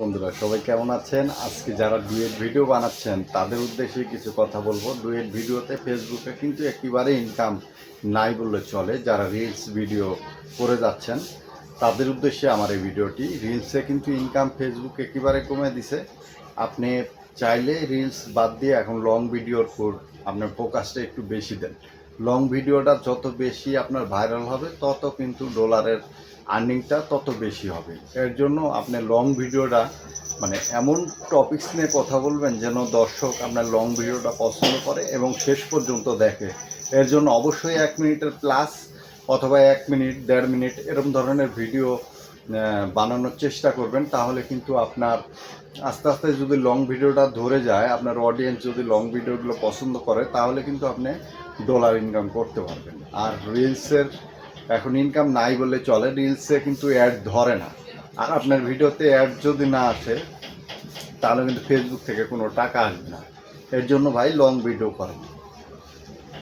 বন্ধুরা, সবাই কেমন আছেন? আজকে যারা ডুয়েট ভিডিও বানাচ্ছেন তাদের উদ্দেশ্যে কিছু কথা বলবো। ডুয়েট ভিডিওতে ফেসবুকে কিন্তু একেবারে ইনকাম নাই বললে চলে। যারা রিলস ভিডিও করে যাচ্ছেন তাদের উদ্দেশ্যে আমার এই ভিডিওটি। রিলসে কিন্তু ইনকাম ফেসবুক একেবারে কমে দিছে। আপনি চাইলে রিলস বাদ দিয়ে এখন লং ভিডিওর উপর আপনার ফোকাসটা একটু বেশি দেন। লং ভিডিওটা যত বেশি আপনার ভাইরাল হবে তত কিন্তু ডলারের আর্নিংটা তত বেশি হবে। এর জন্য আপনি লং ভিডিওটা মানে এমন টপিকস নিয়ে কথা বলবেন যেন দর্শক আপনার লং ভিডিওটা পছন্দ করে এবং শেষ পর্যন্ত দেখে। এর জন্য অবশ্যই 1 মিনিটের প্লাস অথবা 1 মিনিট 1.5 মিনিট এরকম ধরনের ভিডিও বানানোর চেষ্টা করবেন। তাহলে কিন্তু আপনার আস্তে আস্তে যদি লং ভিডিওটা ধরে যায়, আপনার অডিয়েন্স যদি লং ভিডিওগুলো পছন্দ করে, তাহলে কিন্তু আপনি ডলার ইনকাম করতে পারবেন। আর রিলসের এখন ইনকাম নাই বললে চলে। রিলসে কিন্তু অ্যাড ধরে না। আর আপনার ভিডিওতে অ্যাড যদি না আসে তাহলে কিন্তু ফেসবুক থেকে কোনো টাকা আসবে না। এর জন্য ভাই লং ভিডিও করেন।